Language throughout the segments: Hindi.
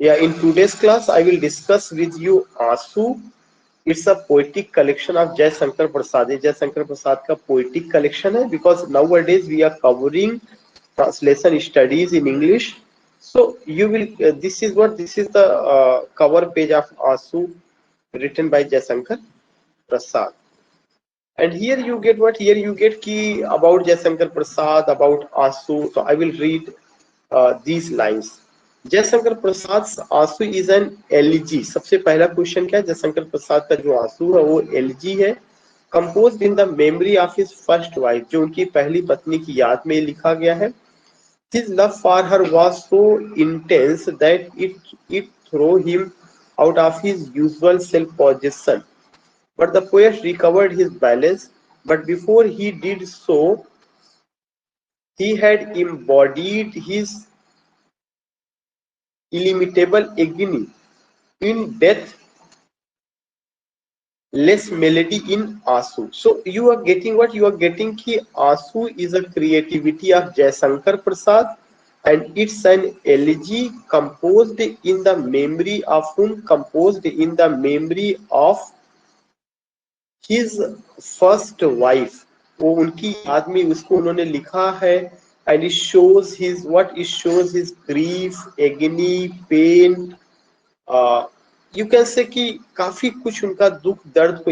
Yeah, in today's class, I will discuss with you Asu. It's a poetic collection of Jai Shankar Prasad. Jai Shankar Prasad का poetic collection है because nowadays we are covering translation studies in English. So you will this is the cover page of Asu written by Jai Shankar Prasad. And here you get what? Here you get key about Jai Shankar Prasad, about Asu. So I will read these lines. Jaishankar Prasad आंसू इज एन एलिजी। सबसे पहला क्वेश्चन क्या है? जयशंकर प्रसाद का जो आंसू है वो एलिजी है। Composed in the memory of his first wife, जो उनकी पहली पत्नी की याद में लिखा गया है। His love for her was so intense that it throw him out of his usual self position, but the poet recovered his balance. But before he did so, he had embodied his illimitable agony in deathless melody in Asu. So you are getting what? You are getting ki Asu is a creativity of Jaisankar Prasad, and it's an elegy composed in the memory of whom? Composed in the memory of his first wife. वो उनकी याद में उसको उन्होंने लिखा है। and it shows his what? It shows his grief, agony, pain. You can say कि काफी कुछ उनका दुख दर्द को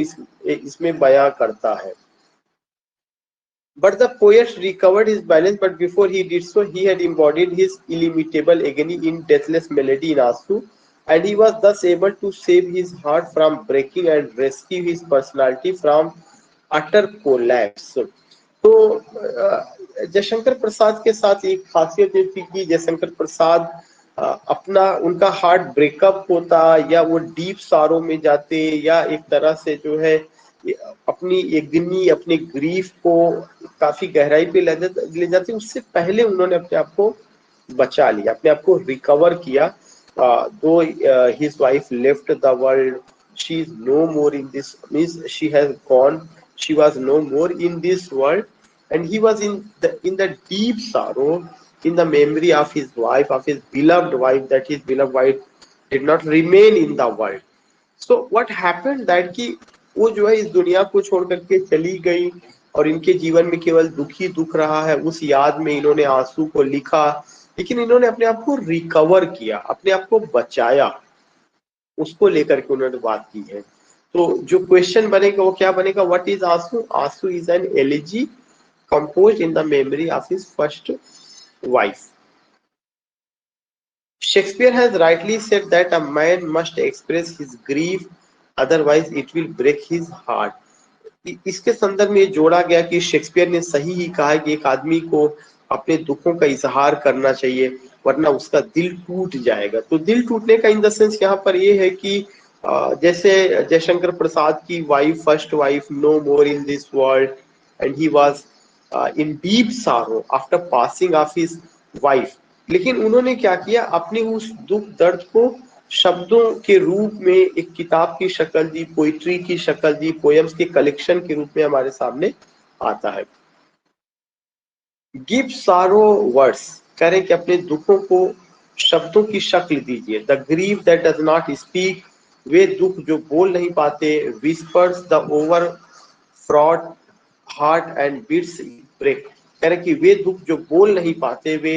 इसमें बयां करता है। But the poet recovered his balance, but before he did so, he had embodied his illimitable agony in deathless melody in Asu, and he was thus able to save his heart from breaking and rescue his personality from utter collapse. तो जयशंकर प्रसाद के साथ एक खासियत ये थी कि जयशंकर प्रसाद अपना उनका हार्ट ब्रेकअप होता या वो डीप सारो में जाते या एक तरह से जो है अपनी एग्नी अपने ग्रीफ को काफी गहराई पे ले जाते, उससे पहले उन्होंने अपने आप को बचा लिया, अपने आप को रिकवर किया। Though his wife left the world, she is no more in this, means she has gone, she was no more in this world, and he was in the deep sorrow in the memory of his wife, of his beloved wife, that his beloved wife did not remain in the world. So what happened that कि वो जो है इस दुनिया को छोड़ करके चली गई और इनके जीवन में केवल दुख ही दुख रहा है। उस याद में इन्होंने आंसू को लिखा, लेकिन इन्होंने अपने आप को रिकवर किया, अपने आप को बचाया, उसको लेकर के उन्होंने बात की है। तो जो क्वेश्चन बनेगा वो क्या बनेगा? व्हाट इज आंसू? आंसू is an elegy composed in the memory of his first wife. Shakespeare has rightly said that a man must express his grief, otherwise it will break his heart. इसके संदर्भ में जोड़ा गया कि शेक्सपियर ने सही ही कहा है कि एक आदमी को अपने दुखों का इजहार करना चाहिए, वरना उसका दिल टूट जाएगा। तो दिल टूटने का इन द सेंस यहाँ पर ये है कि जैसे जयशंकर प्रसाद की wife, first wife, no more in this world, and he was in deep sorrow after passing of his wife, लेकिन उन्होंने क्या किया? अपने उस दुख दर्द को शब्दों के रूप में एक किताब की शक्ल दी, पोइट्री की शक्ल दी, पोएम्स के कलेक्शन के रूप में हमारे सामने आता है। गिव सारो वर्ड्स, कह रहे कि अपने दुखों को शब्दों की शक्ल दीजिए। The grief that does not speak, वे दुख जो बोल नहीं पाते। Whispers the over fraught heart and bids break, कह रहे कि वे दुख जो बोल नहीं पाते वे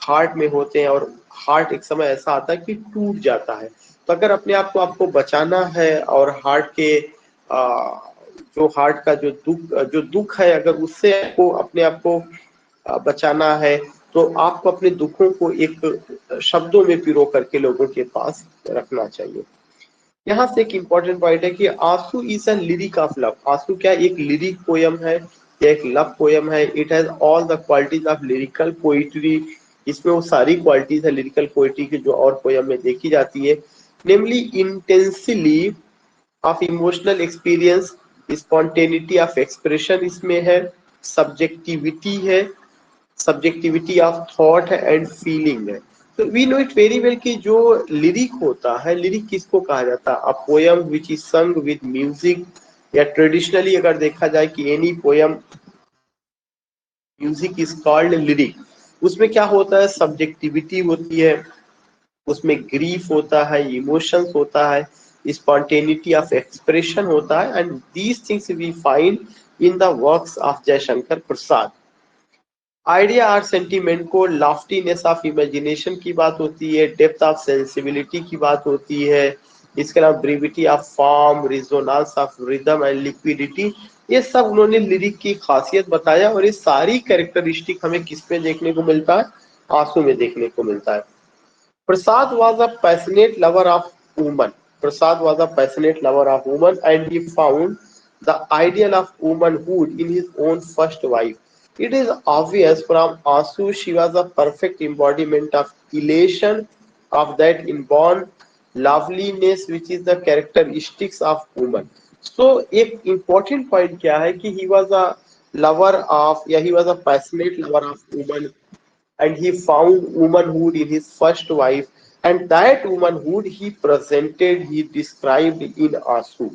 हार्ट में होते हैं और हार्ट एक समय ऐसा आता है कि टूट जाता है। तो अगर अपने आप को आपको बचाना है और हार्ट के जो हार्ट का जो दुख है, अगर उससे आपको अपने आप को बचाना है तो आपको अपने दुखों को एक शब्दों में पिरो करके लोगों के पास रखना चाहिए। यहाँ से एक इंपॉर्टेंट पॉइंट है कि आंसू is a lyric of love. आंसू क्या? एक लिरिक पोयम है, एक लव पोयम है। It has all the qualities of lyrical poetry, इसमें वो सारी क्वालिटीज है लिरिकल पोइट्री की जो और पोयम में देखी जाती है। Namely intensity of emotional experience, spontaneity of expression इसमें है, सब्जेक्टिविटी है, सब्जेक्टिविटी ऑफ थॉट है एंड फीलिंग है। तो we know it very well कि जो लिरिक होता है, लिरिक किसको कहा जाता है? अ पोयम विच इज संग विद म्यूजिक, या ट्रेडिशनली अगर देखा जाए कि any poem music is called lyric. उसमें क्या होता है? सब्जेक्टिविटी होती है, उसमें ग्रीफ होता है, इमोशंस होता है, स्पॉन्टेनिटी ऑफ एक्सप्रेशन होता है, and these things we find in the works of Jaishankar Prasad. Idea और सेंटिमेंट को लॉफ्टीनेस ऑफ इमेजिनेशन की बात होती है, डेप्थ ऑफ सेंसिबिलिटी की बात होती है, इसके अलावा brevity of form, resonance of rhythm and liquidity, ये सब उन्होंने लिरिक की खासियत बताया। और ये सारी कैरेक्टरिस्टिक हमें किस में देखने को मिलता है? आंसू में देखने को मिलता है। Prasad was a passionate lover of women. Prasad was a passionate lover of women, and he found the ideal of womanhood in his own first wife. It is obvious from Asu she was a perfect embodiment of elation, of that inborn loveliness which is the characteristics of woman. So एक important point क्या है कि he was a lover of, या he was a passionate lover of woman, and he found womanhood in his first wife, and that womanhood he presented, he described in आंसू।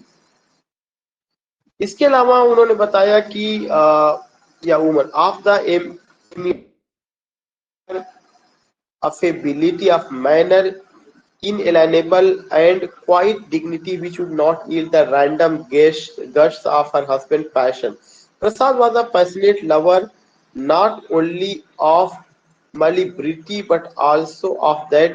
इसके अलावा उन्होंने बताया कि या woman of the affability of manner, inalienable and quiet dignity which would not yield the random gusts of her husband's passion. Prasad was a passionate lover not only of malleability but also of that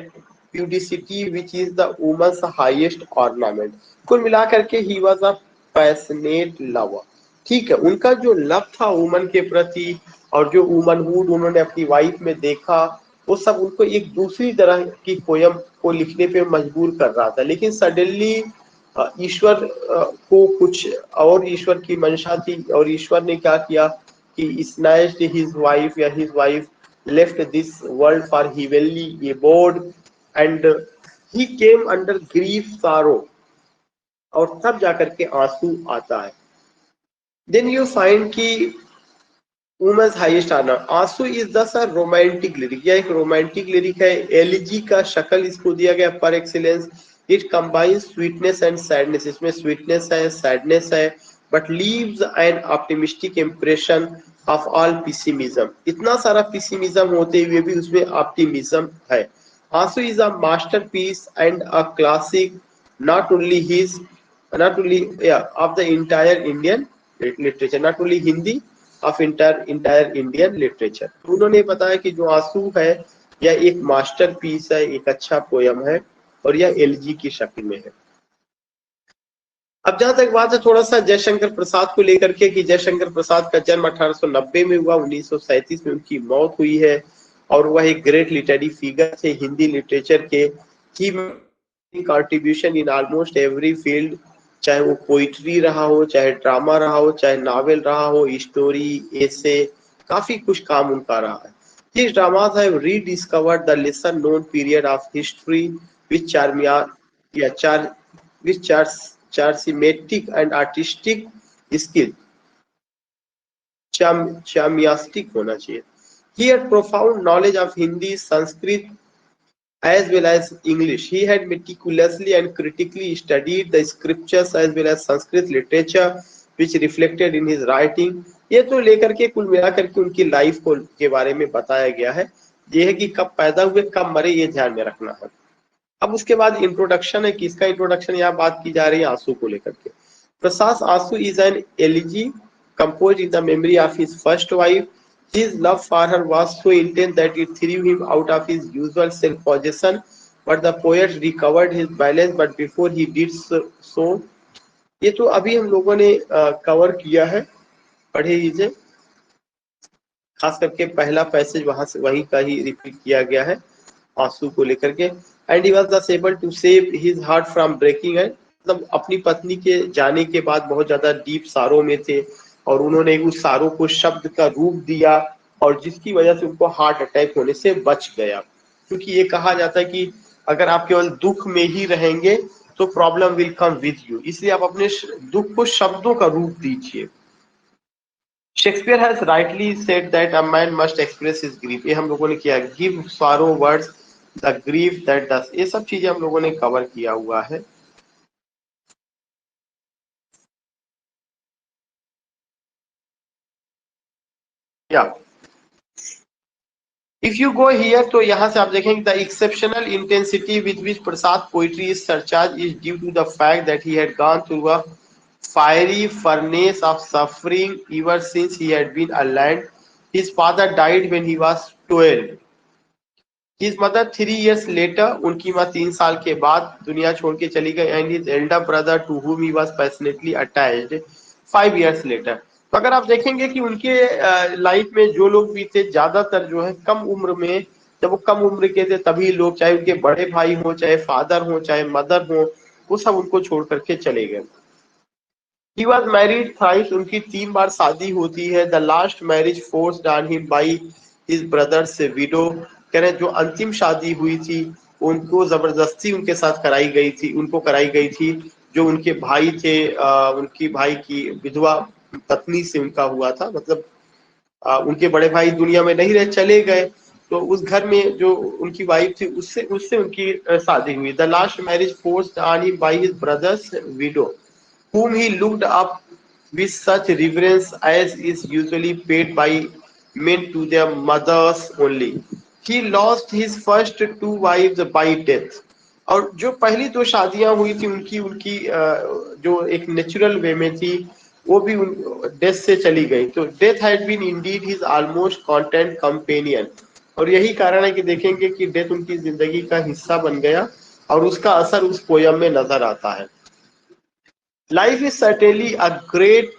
pudicity which is the woman's highest ornament. कुल मिलाकर के he was a passionate lover। ठीक है, उनका जो लव था वुमन के प्रति और जो वुमनहुड उन्होंने अपनी वाइफ में देखा, वो सब उनको एक दूसरी तरह की पोयम को लिखने पे मजबूर कर रहा था। लेकिन सडनली ईश्वर को कुछ और, ईश्वर की मंशा थी और ईश्वर ने क्या किया कि स्नैच्ड हिज वाइफ, या his wife left this world for heavenly abode, and he came under grief sorrow, और तब जाकर के आंसू आता है। then you find कि वुमेन्स हाईएस्ट ऑनर आंसू इज दस अ रोमांटिक लिरिक, यह एक रोमांटिक लिरिक है। एलिजी का शक्ल इसको दिया गया पर excellence. It combines sweetness and sadness, इसमें स्वीटनेस है, सैडनेस है, but leaves an optimistic impression of all pessimism. इतना सारा पिसिमिज्म होते हुए भी उसमें ऑप्टिमिज्म है। आंसू is a masterpiece and a classic, not only his not only of the entire Indian literature, not only Hindi, of entire Indian literature। तो उन्होंने बताया कि जो आंसू है यह एक मास्टरपीस है, एक अच्छा पोयम है, और यह एलजी की शक्ल में है। अब जहां तक बात है थोड़ा सा जयशंकर प्रसाद को लेकर के कि जयशंकर प्रसाद का जन्म 1890 में हुआ, 1937 में उनकी मौत हुई है, और वह एक ग्रेट लिटरेरी फिगर थे हिंदी लिटरेचर के। He contribution in almost every field, चाहे वो पोइट्री रहा हो, चाहे ड्रामा रहा हो, चाहे नॉवेल रहा हो, स्टोरी, एसे, काफी कुछ काम उनका रहा है। These dramas have rediscovered the lesser known period of history with with charismatic and artistic skill, chamiastic होना चाहिए। He had profound knowledge of Hindi, Sanskrit as well as English. He had meticulously and critically studied the scriptures as well as Sanskrit literature, which reflected in his writing. ये तो लेकर के कुल मिलाकर के उनकी लाइफ को के बारे में बताया गया है। ये है कि कब पैदा हुए कब मरे ये ध्यान में रखना है। अब उसके बाद इंट्रोडक्शन है, किसका इंट्रोडक्शन यहाँ बात की जा रही है? आंसू को लेकर के। प्रसाद आंसू is an elegy composed in the memory of his first wife. His love for her was so intense that it threw him out of his usual self-possession, but the poet recovered his balance, but before he did so, ये तो अभी हम लोगों ने कवर किया है, पढ़े लीजिए। खास करके पहला पैसेज वहां से वही का ही रिपीट किया गया है आंसू को लेकर के। And he was thus able to save his heart from breaking, and मतलब अपनी पत्नी के जाने के बाद बहुत ज्यादा डीप सारो में थे, और उन्होंने उस सारो को शब्द का रूप दिया, और जिसकी वजह से उनको हार्ट अटैक होने से बच गया। क्योंकि ये कहा जाता है कि अगर आप केवल दुख में ही रहेंगे तो problem will come with you, इसलिए आप अपने दुख को शब्दों का रूप दीजिए। Shakespeare has rightly said that a man must express his grief, ये हम लोगों ने किया। Give sorrow words the grief that does, ये सब चीजें हम लोगों ने कवर किया हुआ है। या इफ यू गो हियर, तो यहाँ से आप देखेंगे the exceptional intensity with which Prasad poetry is surcharge is due to the fact that he had gone through a fiery furnace of suffering ever since he had been a lad. His father died when he was 12. His mother 3 years later, उनकी माँ 3 साल के बाद दुनिया छोड़ के चली गई, and his elder brother to whom he was passionately attached 5 years later. तो अगर आप देखेंगे कि उनके लाइफ में जो लोग भी थे, ज्यादातर जो है कम उम्र में, जब वो कम उम्र के थे तभी लोग, चाहे उनके बड़े भाई हो, चाहे फादर हो, चाहे मदर हो, वो सब उनको छोड़ करके चले गए। He was married thrice, उनकी 3 बार शादी होती है। The last marriage forced on him by his brother's widow, कह रहे जो अंतिम शादी हुई थी उनको जबरदस्ती उनके साथ कराई गई थी, उनको कराई गई थी, जो उनके भाई थे, उनकी भाई की विधवा पत्नी से उनका हुआ था। मतलब उनके बड़े भाई दुनिया में नहीं रहे, चले गए, तो उस घर में जो उनकी वाइफ थी उससे उससे उनकी शादी हुई। The last marriage forced on him by his brothers window whom he looked up with such reverence as is usually paid by men to their mothers only. He lost his first 2 wives by death. और जो पहली 2 शादियां हुई थी उनकी उनकी जो एक नेचुरल वे में थी, वो भी डेथ से चली गई। तो death had been indeed his almost constant companion, और यही कारण है कि देखेंगे कि डेथ उनकी जिंदगी का हिस्सा बन गया और उसका असर उस पोयम में नजर आता है। Life is certainly a great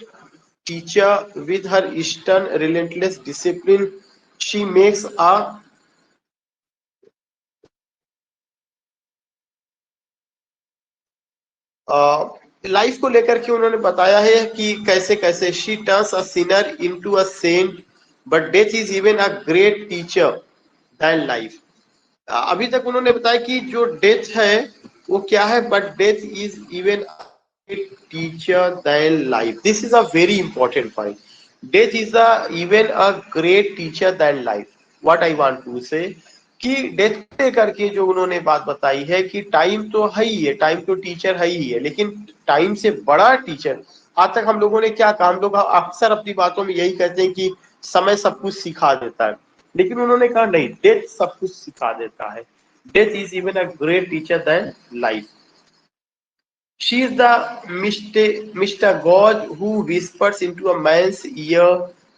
teacher. With her stern, relentless discipline, she makes a life को लेकर के उन्होंने बताया है कि कैसे कैसे she turns a sinner into a saint, but death is even a great teacher than life. अभी तक उन्होंने बताया कि जो डेथ है वो क्या है, but death is even teacher than life. This is a very important point. Death is a even a great teacher than life. What I want to say कि डेथ को लेकर के जो उन्होंने बात बताई है कि टाइम तो है ही है, टाइम तो टीचर है ही है, लेकिन टाइम से बड़ा टीचर आज तक हम लोगों ने क्या कहा, हम लोग अक्सर अपनी बातों में यही कहते हैं कि समय सब कुछ सिखा देता है, लेकिन उन्होंने कहा नहीं, डेथ सब कुछ सिखा देता है। Death is even a great teacher than life. She is the Mr. God who whispers into a man's ear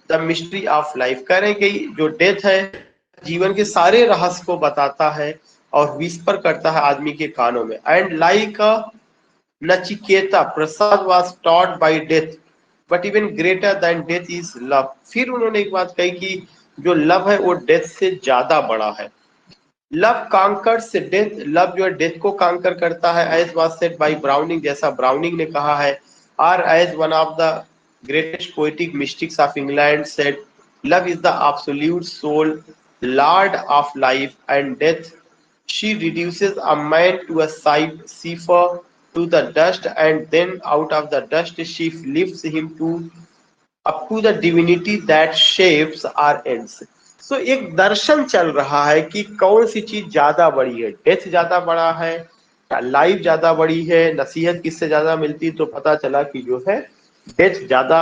the mystery of life। कह रहे हैं कि जो डेथ है जीवन के सारे रहस्य को बताता है और विस्पर करता है आदमी के कानों में। And like a Nachiketa Prasad was taught by death, but even greater than death is love। फिर उन्होंने एक बात कही कि जो लव है वो डेथ से ज्यादा बड़ा है। लव कांकर्स डेथ, लव जो है डेथ को कांकर करता है, as was said by Browning, जैसा ब्राउनिंग ने कहा है। और as one of the greatest poetic mystics of England said, love is the absolute sole lord of life and death she reduces a man to a cipher to the dust and then out of the dust she lifts him to up to the divinity that shapes our ends. So एक दर्शन चल रहा है कि कौन सी चीज ज्यादा बड़ी है, डेथ ज्यादा बड़ा है, लाइफ ज्यादा बड़ी है, नसीहत किससे ज्यादा मिलती, तो पता चला कि जो है डेथ ज्यादा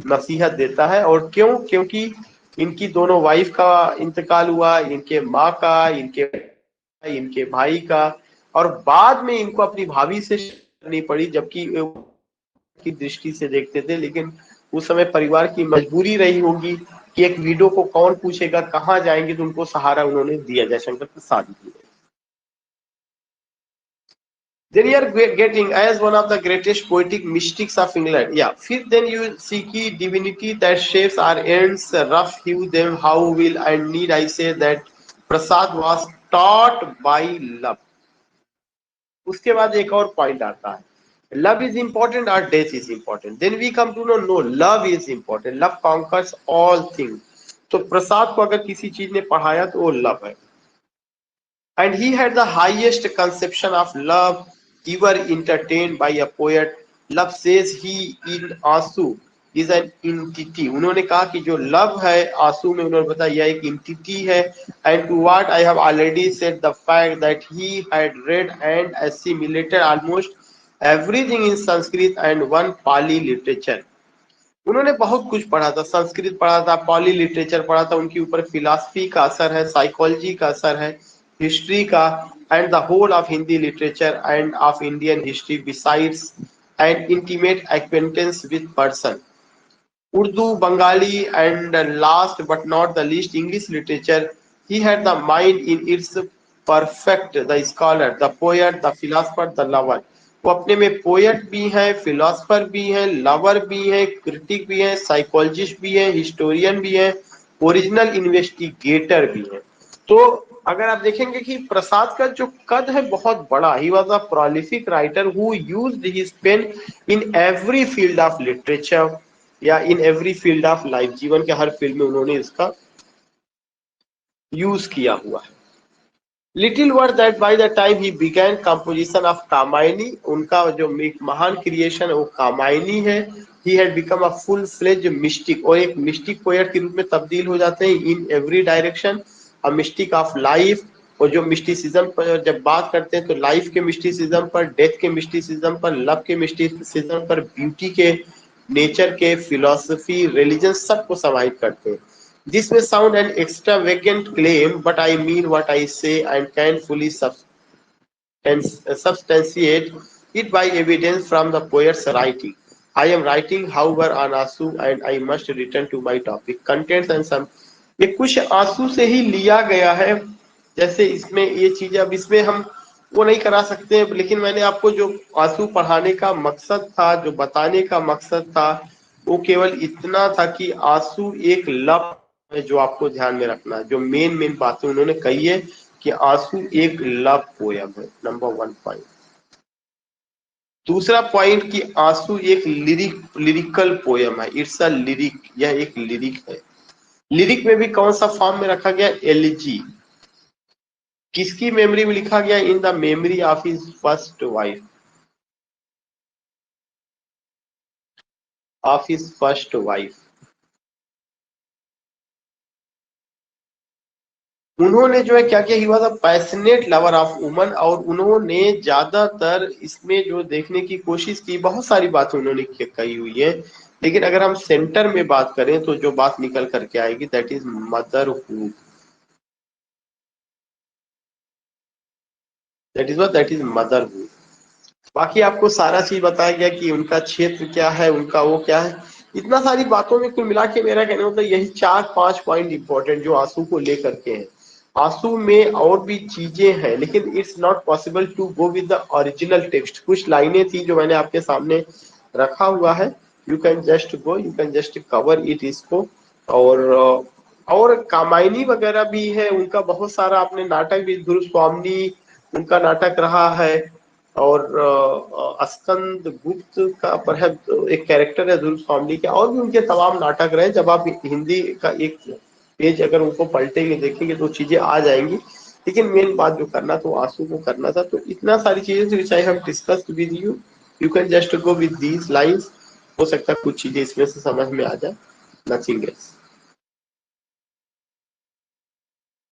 नसीहत देता है। और क्यों? क्योंकि इनकी दोनों वाइफ का इंतकाल हुआ, इनके माँ का, इनके भाई का, और बाद में इनको अपनी भाभी से करनी पड़ी, जबकि की दृष्टि से देखते थे, लेकिन उस समय परिवार की मजबूरी रही होगी कि एक विडो को कौन पूछेगा, कहाँ जाएंगे, तो उनको सहारा उन्होंने दिया जयशंकर प्रसाद जी ने। Then you are getting as one of the greatest poetic mystics of England. Yeah, fifth, then you see key divinity that shapes our ends, rough hew them, how will and need I say that Prasad was taught by love। उसके बाद एक और पॉइंट आता है, love is important or death is important। then we come to know no, love is important, love conquers all things। तो प्रसाद को अगर किसी चीज ने पढ़ाया तो वो लव है। and he had the highest conception of love ever entertained by a poet। love says he in आंसू is an entity। उन्होंने कहा कि जो लव है आंसू में, उन्होंने बताया यह एक entity है। and to what I have already said, the fact that he had read and assimilated almost everything in Sanskrit and one Pali literature। उन्होंने बहुत कुछ पढ़ा था, संस्कृत पढ़ा था, पॉली लिटरेचर पढ़ा था, उनके ऊपर फिलॉसफी का असर है, साइकोलॉजी का असर है, हिस्ट्री का, and the whole of Hindi literature and of Indian history besides and intimate acquaintance with Persian Urdu, Bengali, and last but not the least, English literature. He had the mind in its perfect, the scholar, the poet, the philosopher, the lover. वो अपने में पोएट भी है, फिलोसफर भी है, लवर भी है, क्रिटिक भी है, साइकोलॉजिस्ट भी है, हिस्टोरियन भी है, ओरिजिनल इन्वेस्टिगेटर भी है। तो अगर आप देखेंगे कि प्रसाद का जो कद है बहुत बड़ा, he was a prolific writer who used his pen in every field of literature या in every field of life. जीवन के हर फील्ड में उन्होंने इसका यूज किया हुआ है। Little word that by the time he began composition of Kamayani, उनका जो महान क्रिएशन है वो कामायनी है। He had become a full fledge mystic, और एक मिस्टिक पोएट के रूप में तब्दील हो जाते हैं in every direction, a mistake of life. और जो मिस्टिसिज्म पर जब बात करते हैं तो लाइफ के मिस्टिसिज्म पर, डेथ के मिस्टिसिज्म पर, लव के मिस्टिसिज्म पर, ब्यूटी के, नेचर के, फिलोसफी, रिलीजन, सबको समाहित करते हैं। This may sound an extravagant claim, but I mean what I say and can fully substantiate it by evidence from the poet's writing. I am writing, however, on आंसू and I must return to my topic. Contents and some, ये कुछ आंसू से ही लिया गया है। जैसे इसमें ये चीजें, अब इसमें हम वो नहीं करा सकते, लेकिन मैंने आपको जो आंसू पढ़ाने का मकसद था, जो बताने का मकसद था, वो केवल इतना था कि आंसू एक लव है, जो आपको ध्यान में रखना है। जो मेन बातें उन्होंने कही है कि आंसू एक लव पोयम है, नंबर 1 पॉइंट। दूसरा पॉइंट कि आंसू एक लिरिकल पोयम है, इट्स अ लिरिक, यह एक लिरिक है। लिरिक में भी कौन सा फॉर्म में रखा गया? एलिजी। किसकी मेमोरी में लिखा गया? In the memory of his first wife, of his first wife. उन्होंने जो है क्या किया, ही was a passionate lover of woman, और उन्होंने ज्यादातर इसमें जो देखने की कोशिश की, बहुत सारी बातें उन्होंने कही हुई है, लेकिन अगर हम सेंटर में बात करें तो जो बात निकल करके आएगी that is motherhood, that is motherhood. बाकी आपको सारा चीज बताया गया कि उनका क्षेत्र क्या है, उनका वो क्या है, इतना सारी बातों में कुल मिला के मेरा कहना होता है यही 4-5 पॉइंट इंपॉर्टेंट जो आंसू को लेकर के हैं। आंसू में और भी चीजें हैं, लेकिन it's not possible to go with the original text. कुछ लाइनें थी जो मैंने आपके सामने रखा हुआ है, you can just go, you can just cover it इसको। और कामायनी वगैरह भी है, उनका बहुत सारा आपने नाटक भी, ध्रुव स्वामी उनका नाटक रहा है, और स्कंद गुप्त का पर है, एक कैरेक्टर है ध्रुव स्वामी का, और भी उनके तमाम नाटक रहे। जब आप हिंदी का एक पेज अगर उनको पलटेंगे देखेंगे तो चीजें आ जाएंगी, लेकिन मेन बात जो करना तो आंसू को करना था। तो इतना सारी चीजें which I have discussed with you, you can just go with these lines. हो सकता है कुछ चीजें इसमें से समझ में आ जाए, नथिंग एल्स।